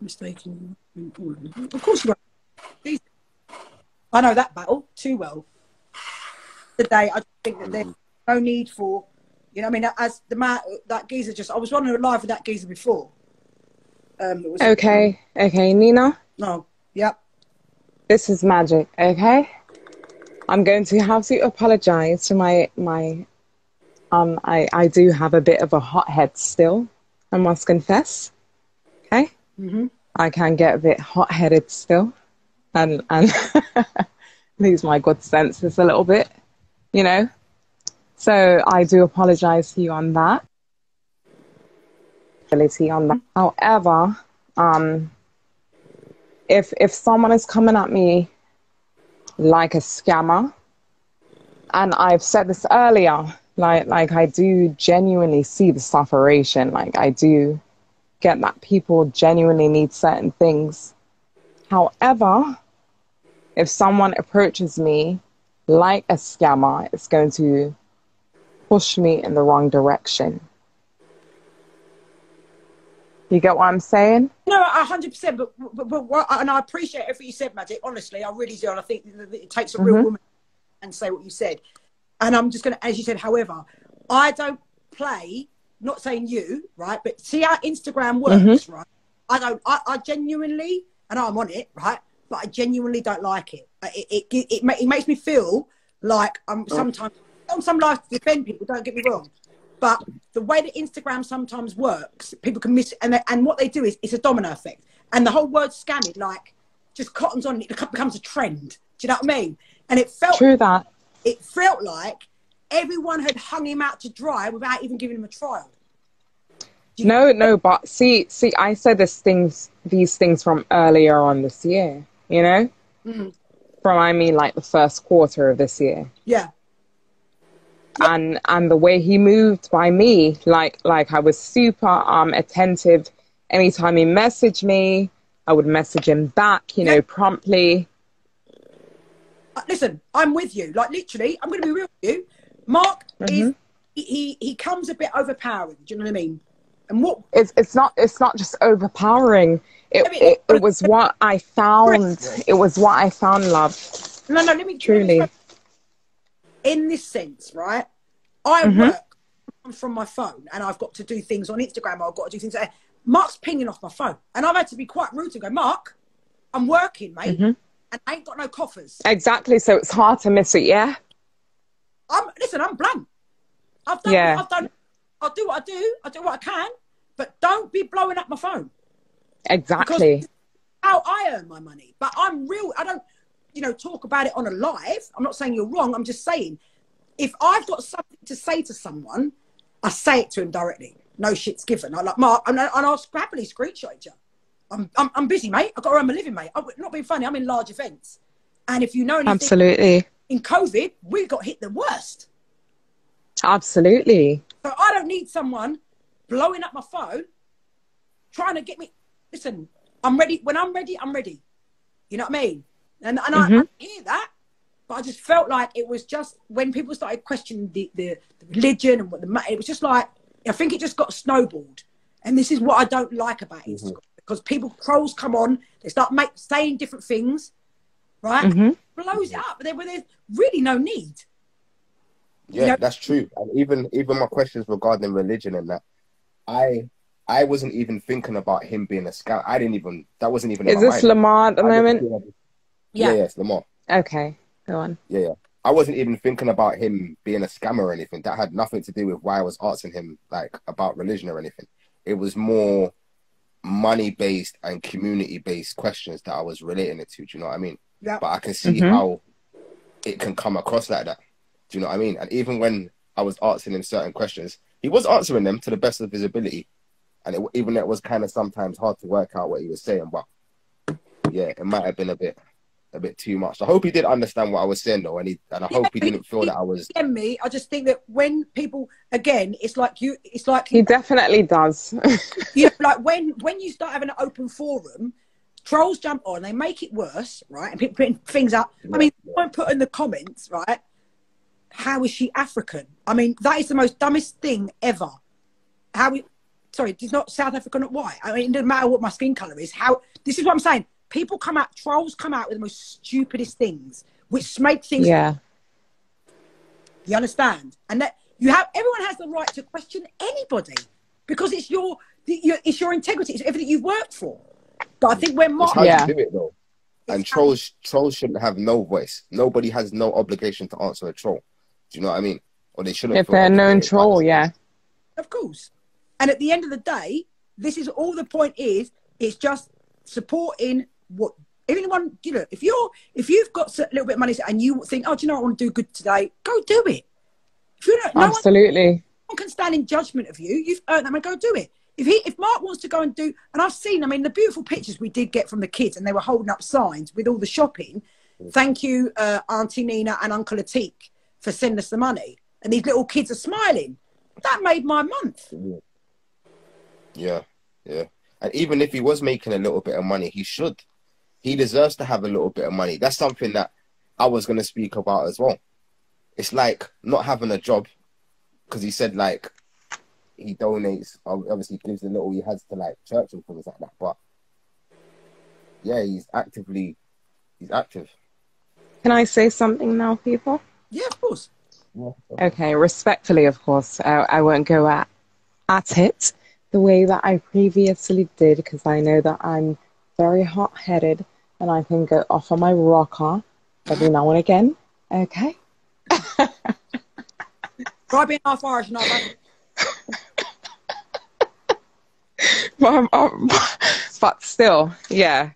Mistaken. Of course you are. I know that battle too well. Today, I think that there's no need for, you know, I mean, as the man, that geezer just, I was running live with that geezer before. Okay, Nina. No, yep. This is magic, okay? I'm going to have to apologize to I do have a bit of a hothead still, I must confess. Okay? I can get a bit hot-headed still and lose my good senses a little bit, you know? So I do apologize to you on that. However, if someone is coming at me like a scammer, and I've said this earlier, like I do genuinely see the sufferation. Like I do get that people genuinely need certain things. However, if someone approaches me like a scammer, it's going to push me in the wrong direction. You get what I'm saying? No, 100%. But and I appreciate everything you said, Magic. Honestly, I really do. And I think that it takes a real woman and say what you said. And I'm just going to, as you said, however, I don't play, not saying you, right? But see how Instagram works, right? I genuinely, and I'm on it, right? But I genuinely don't like it. It makes me feel like I'm sometimes, on some life to defend people, don't get me wrong. But the way that Instagram sometimes works, people can miss, and what they do is it's a domino effect. And the whole word scamming, like, just cottons on, it becomes a trend. Do you know what I mean? And it felt true that. It felt like everyone had hung him out to dry without even giving him a trial. No, but see, I said these things from earlier on this year, you know? From, I mean, like the first quarter of this year. Yeah. And the way he moved by me, like I was super attentive. Anytime he messaged me, I would message him back, you know, promptly. Listen, I'm with you. Like, literally, I'm going to be real with you. Mark is, he comes a bit overpowering. Do you know what I mean? And what it's not just overpowering. It was what I found. It was what I found, love. No, let me truly. In this sense, right? I work from my phone, and I've got to do things on Instagram. I've got to do things. Mark's pinging off my phone, and I've had to be quite rude to go, Mark, I'm working, mate, and I ain't got no coffers. Exactly. So it's hard to miss it. Yeah. Listen, I'm blunt. I'll do what I do. I do what I can, but don't be blowing up my phone. Exactly. Because how I earn my money. But I'm real. I don't, you know, talk about it on a live. I'm not saying you're wrong. I'm just saying, if I've got something to say to someone, I say it to him directly. No shit's given. I like, Mark, and I'll happily screenshot you. I'm busy, mate. I've got to earn my living, mate. I'm not being funny. I'm in large events. And if you know anything, absolutely. In COVID, we got hit the worst. Absolutely. So I don't need someone blowing up my phone, trying to get me. Listen, I'm ready. When I'm ready, I'm ready. You know what I mean? And I hear that, but I just felt like it was just when people started questioning the religion and what it was just like, I think it just got snowballed. And this is what I don't like about it, because trolls come on, they start saying different things, right? Blows it up, but there's really no need. Yeah, you know? That's true. And even my questions regarding religion and that, I wasn't even thinking about him being a scam. That wasn't even in my mind. Is this Lamar at the moment? Yeah, it's Lamar. Okay, go on. Yeah. I wasn't even thinking about him being a scammer or anything. That had nothing to do with why I was asking him, like, about religion or anything. It was more money-based and community-based questions that I was relating it to. Do you know what I mean? Yeah. But I can see how it can come across like that. Do you know what I mean? And even when I was asking him certain questions, he was answering them to the best of his ability. And even it was kind of sometimes hard to work out what he was saying. But yeah, it might have been a bit too much. I hope he did understand what I was saying, though, and I hope he didn't feel that I was. Me, I just think that when people, again, it's like he definitely does. You know, like when you start having an open forum, trolls jump on, they make it worse, right? And people putting things up. I mean, someone put in the comments, right? How is she African? I mean, that is the most dumbest thing ever. sorry, it's not South African or white. I mean, it doesn't matter what my skin color is. This is what I'm saying. People trolls come out with the most stupidest things, which make things. Yeah. You understand? And that everyone has the right to question anybody because it's your integrity. It's everything you've worked for. But I think when Mark, how you do it though. And trolls shouldn't have no voice. Nobody has no obligation to answer a troll. Do you know what I mean? Or they shouldn't. If they're a known troll, yeah. Of course. And at the end of the day, this is all the point is. It's just supporting what anyone. You know, if you've got a little bit of money and you think, oh, do you know what, I want to do good today? Go do it. If you don't, absolutely. No one can stand in judgment of you. You've earned them and go do it. If Mark wants to go and do, and I've seen, I mean, the beautiful pictures we did get from the kids, and they were holding up signs with all the shopping. Thank you, Auntie Nina and Uncle Atik, for sending us the money. And these little kids are smiling. That made my month. Yeah, yeah. And even if he was making a little bit of money, he deserves to have a little bit of money. That's something that I was going to speak about as well. It's like not having a job, because he said like he donates, obviously gives the little he has to like church and things like that. But yeah, he's active. Can I say something now, people? Yeah, of course. Yeah. Okay, respectfully, of course. I won't go at it the way that I previously did, because I know that I'm very hot-headed and I can go off on my rocker every now and again. Okay? Try being half Irish and half but still, yeah.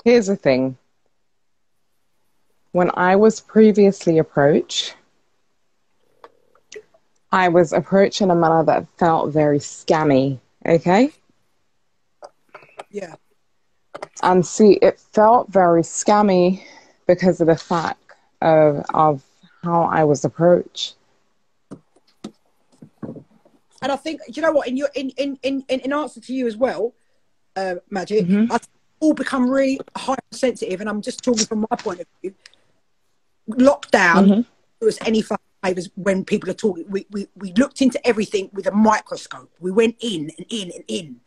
Here's the thing. When I was previously approached, I was approached in a manner that felt very scammy, okay? Yeah. And see, it felt very scammy because of the fact of how I was approached. And I think, you know what, in answer to you as well, Magic, I think all become really hypersensitive, and I'm just talking from my point of view. Lockdown was any fucking favours when people are talking. We looked into everything with a microscope. We went in and in and in.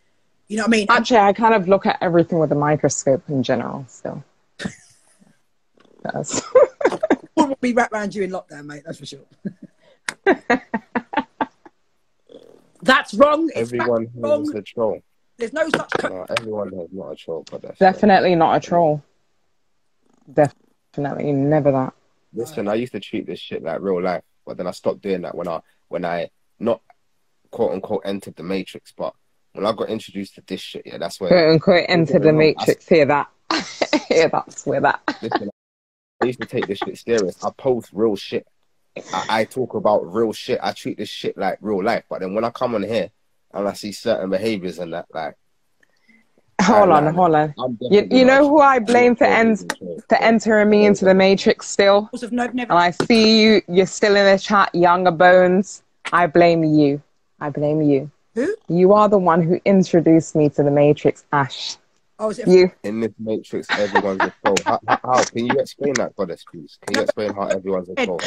You know what I mean? Actually, I kind of look at everything with a microscope in general, so. Yes. Wouldn't be wrapped around you in lockdown, mate, that's for sure. That's wrong. Everyone has a troll. There's no such... No, everyone has not a troll, but that's definitely not a troll. Definitely never that. Listen, I used to treat this shit like real life, but then I stopped doing that when I not quote unquote entered the matrix, but when I got introduced to this shit, yeah, that's where quote unquote entered the matrix. Hear that? Hear that? Swear that. Listen, I used to take this shit serious. I post real shit. I talk about real shit. I treat this shit like real life. But then when I come on here and I see certain behaviors and that, like, hold on. You know who I blame for entering me into the matrix still? And I see you're still in the chat, Younger Bones. I blame you. Who? You are the one who introduced me to the matrix, Ash. Oh, is it you? In this matrix, everyone's a troll. How? Can you explain that, goddess, please? Can you explain how everyone's a troll?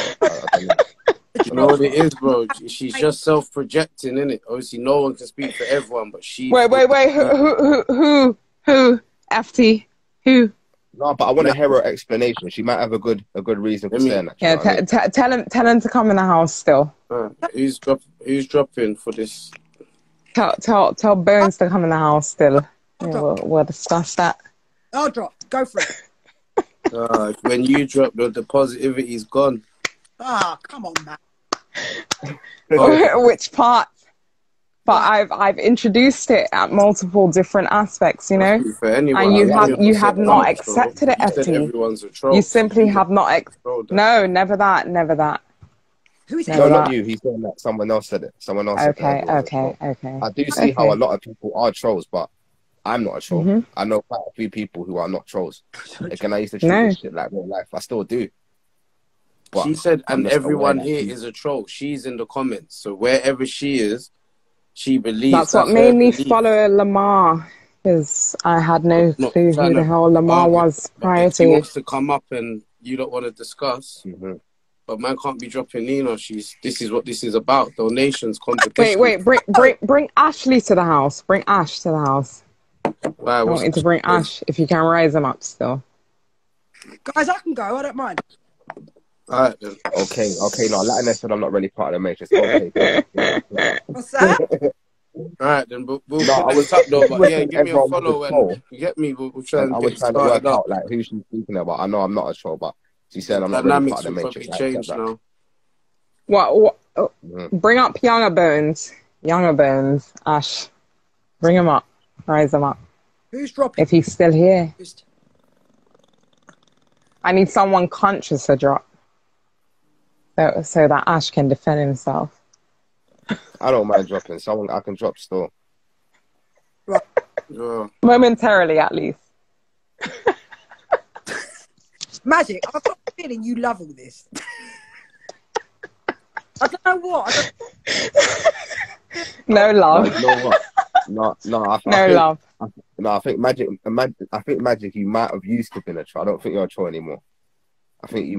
You know what it is, bro? She's just self-projecting, innit? Obviously, no one can speak for everyone, but she... Wait. Who? FT? Who? No, but I want to hear her explanation. She might have a good reason for saying that. Yeah, tell him to come in the house still. Who's dropping for this? Tell Bones to come in the house still. Yeah, we'll discuss that. I'll drop. Go for it. When you drop, the positivity's gone. Come on, man. Which part? But I've introduced it at multiple different aspects, you know. And you have not accepted it, FT. You simply have not. No, never that. Who is it? No, not you. He's saying that someone else said it. Someone else. Okay. I do see how a lot of people are trolls, but I'm not a troll. I know quite a few people who are not trolls. Again, I used to treat this shit like real life. I still do. But she said, and everyone here is a troll. She's in the comments. So wherever she is, she believes. That's what made me follow Lamar, because I had no clue who the hell Lamar was prior to. She wants to come up and you don't want to discuss. but man can't be dropping Nina. This is what this is about. Donations, competition. Wait, bring Ashley to the house. Bring Ash to the house. Why, I want you to bring Ash if you can rise him up still. Guys, I can go. I don't mind. All right, then. Okay. No, Latin said I'm not really part of the matrix. Okay. What's that? All right, then. We'll No, I was up though. But yeah, wishing give me a everyone was follow a troll. and you get me. We'll try And and I get was trying to started work up. out like who she's speaking about. I know I'm not a troll, but she said I'm not really Dynamics part of the will matrix. probably I change accept that. now. What? Bring up Younger Bones. Younger Bones. Ash. Bring him up. Rise him up. Who's dropping? If he's still here. Just- I need someone conscious to drop. So that Ash can defend himself. I don't mind dropping. Someone I can drop still. Right. Yeah. Momentarily, at least. Magic, I've got a feeling you love all this. I don't know what. No love. No, you know what? Love. I think Magic. You might have used to be a troll. I don't think you're a troll anymore. I think you